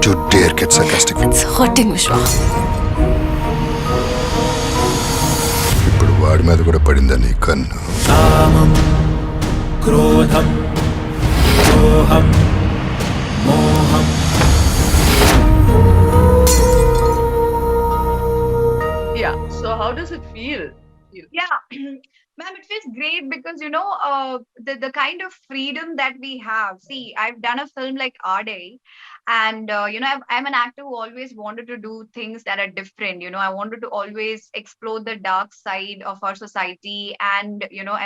Don't you dare get sarcastic. It's hurting, Vishwa. ఇప్పుడు వాడి మీద కూడా పడిందా నీ కన్ను? కామం క్రోధం మోహం మోహం. Yeah. So how does it feel? Yeah, ma'am, it feels great because the kind of freedom that we have. See, I've done a film like Our Day, and I'm an actor who always wanted to do things that are different. I wanted to always explore the dark side of our society, and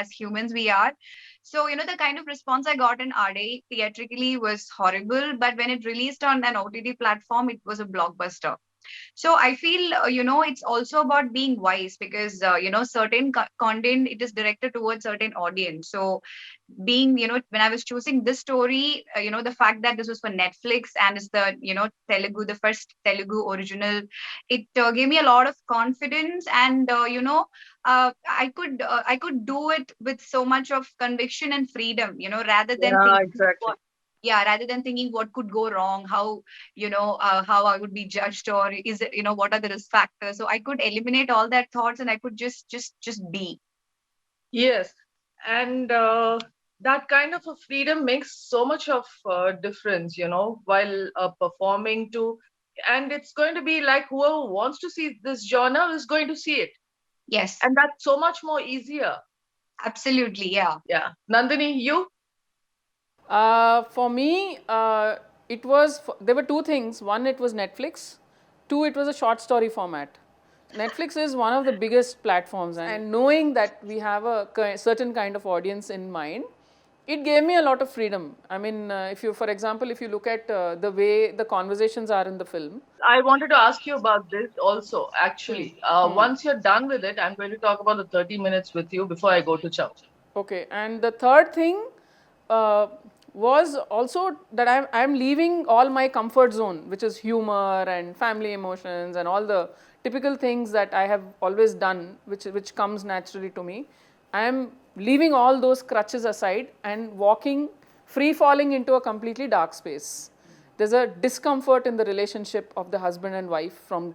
as humans we are. So the kind of response I got in Our Day theatrically was horrible, but when it released on an OTT platform, it was a blockbuster. So I feel it's also about being wise because certain content, it is directed towards certain audience. So being when I was choosing this story, the fact that this was for Netflix and it's the Telugu, the first Telugu original, it gave me a lot of confidence, and I could do it with so much of conviction and freedom, rather than Yeah, thinking exactly. rather than thinking what could go wrong, how I would be judged, or is it, what are the risk factors. So I could eliminate all that thoughts, and I could just be. Yes, and that kind of a freedom makes so much of difference, while performing too. And it's going to be like whoever wants to see this genre is going to see it, Yes, and that's so much more easier. absolutely. Yeah. Yeah, Nandini, you? For me, there were two things. One, it was Netflix. Two, it was a short story format. Netflix is one of the biggest platforms, and knowing that we have a certain kind of audience in mind, it gave me a lot of freedom. I mean, for example, if you look at the way the conversations are in the film. I wanted to ask you about this also, actually. Once you're done with it, I'm going to talk about the 30 minutes with you before I go to Chow. Okay, and the third thing was also that I'm leaving all my comfort zone, which is humor and family emotions and all the typical things that I have always done, which comes naturally to me. I am leaving all those crutches aside and walking, free falling into a completely dark space. There's a discomfort in the relationship of the husband and wife from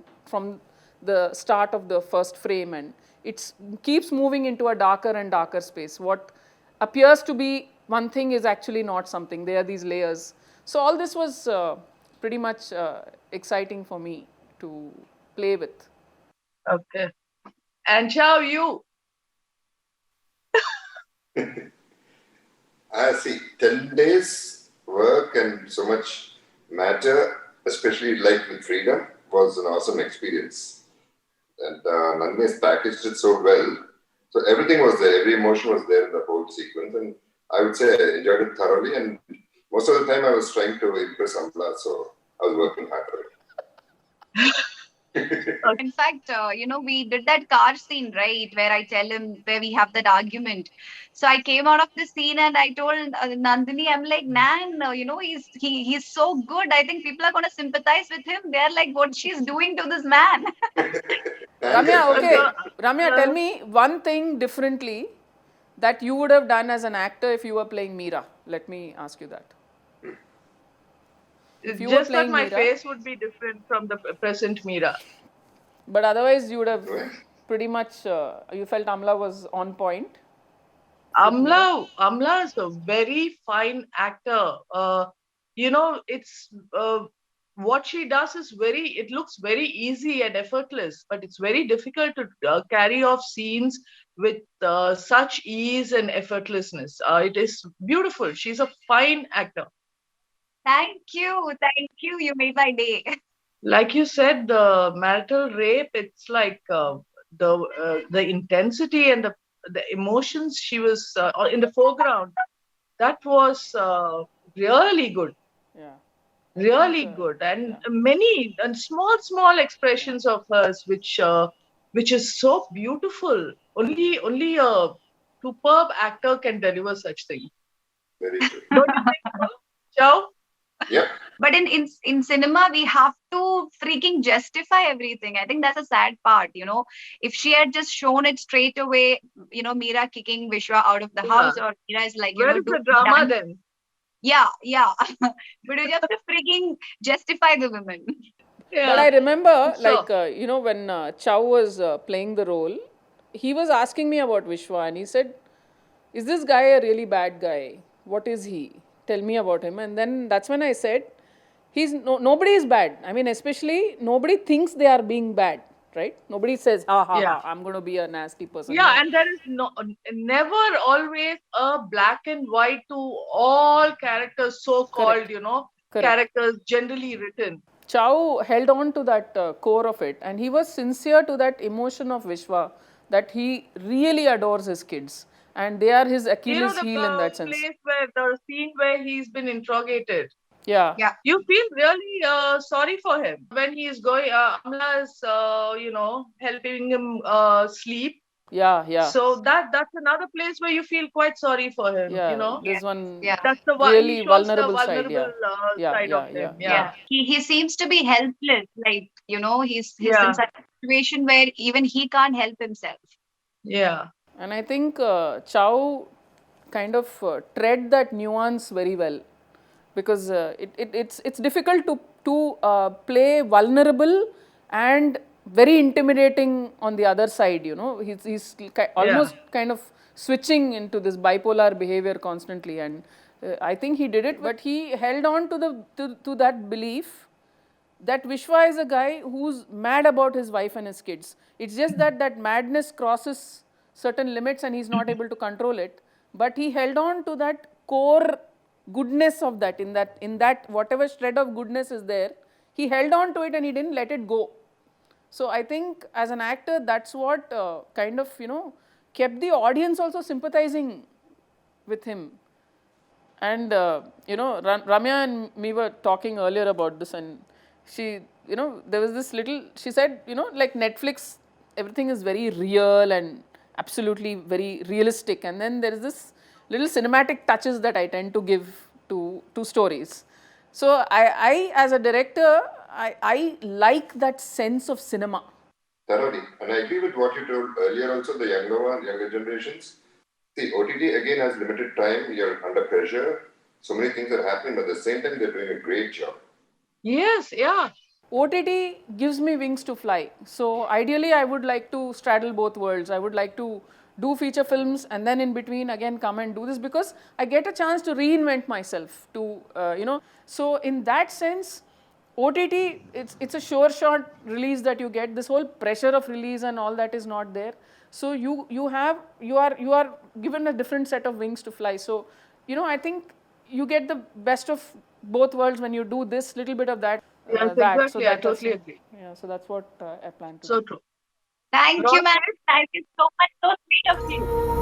the start of the first frame, and it keeps moving into a darker and darker space. What appears to be one thing is actually not something. There are these layers. So all this was pretty much exciting for me to play with. Okay. And Chow, you? I see. 10 days work and so much matter, especially life with freedom, was an awesome experience. And Nandini has packaged it so well. So everything was there, every emotion was there in the whole sequence. And I would say I enjoyed it thoroughly. And most of the time I was trying to impress Amla, so I was working hard for it. In fact, we did that car scene, right, where I tell him, where we have that argument. So I came out of the scene and I told Nandini, I'm like, Nan, he's so good. I think people are going to sympathize with him. They're like, what she's doing to this man. Ramya, okay. Ramya, tell me one thing differently that you would have done as an actor if you were playing Meera. Let me ask you that. If you just were that playing my Meera, face would be different from the present Meera. But otherwise, you would have pretty much, you felt Amla was on point. Amla is a very fine actor. It's what she does is it looks very easy and effortless, but it's very difficult to carry off scenes with such ease and effortlessness. It is beautiful. She's a fine actor. Thank you. You made my day. Like you said, the marital rape, it's like the intensity and the emotions she was in the foreground. That was really good. Yeah. Really good, and many and small expressions of hers, which is so beautiful. Only a superb actor can deliver such things. Very true. Don't you think so, Chow? Yep. But in cinema, we have to freaking justify everything. I think that's a sad part, If she had just shown it straight away, Meera kicking Vishwa out of the house, or Meera is like, where is the drama then? Yeah. But you have to freaking justify the women. But I remember, So, when Chow was playing the role, he was asking me about Vishwa, and he said, "Is this guy a really bad guy? What is he? Tell me about him." And then that's when I said, nobody is bad. I mean, especially nobody thinks they are being bad, right? Nobody says, "Ha ha yeah. ha, I'm going to be a nasty person." Yeah, No, and there is never always a black and white to all characters, so correct, called, correct. characters generally written. Chow held on to that core of it, and he was sincere to that emotion of Vishwa, that he really adores his kids, and they are his Achilles The heel in that sense. place where the scene where he's been interrogated, Yeah, Yeah. you feel really sorry for him when he is going. Amla is, helping him sleep. yeah, yeah, So that's another place where you feel quite sorry for him. yeah. Yeah. This one Yeah. That's he really shows the vulnerable side. vulnerable Yeah, yeah, side of yeah, yeah, him. yeah. Yeah, Yeah. He seems to be helpless. Like, he's in yeah, such a situation where even he can't help himself. yeah, And I think Chow kind of tread that nuance very well, because it's difficult to play vulnerable and very intimidating on the other side. yeah. Almost kind of switching into this bipolar behavior constantly, and I think he did it, but he held on to that belief that Vishwa is a guy who's mad about his wife and his kids. It's just that that madness crosses certain limits and he's not able to control it. But he held on to that core goodness of that. In that whatever shred of goodness is there, he held on to it and he didn't let it go. So I think as an actor, that's what kind of kept the audience also sympathizing with him. And Ramya and me were talking earlier about this, and she, there was this little. She said, like Netflix, everything is very real and absolutely very realistic, and then there is this little cinematic touches that I tend to give to stories. So I as a director, I like that sense of cinema. Thoroughly. And I agree with what you told earlier also, the younger generations. See, OTT again has limited time, you're under pressure, so many things are happening, but at the same time, they're doing a great job. Yes, yeah. OTT gives me wings to fly. So ideally, I would like to straddle both worlds. I would like to do feature films and then in between again come and do this, because I get a chance to reinvent myself. So in that sense, OTT, it's a sure shot release that you get. This whole pressure of release and all that is not there. So you are given a different set of wings to fly. So I think you get the best of both worlds when you do this little bit of that. Yes, So exactly. I that's totally agree. yeah. So that's what I plan to So do. true. Thank you, Rocket, ma'am. Thank you so much. So sweet of you.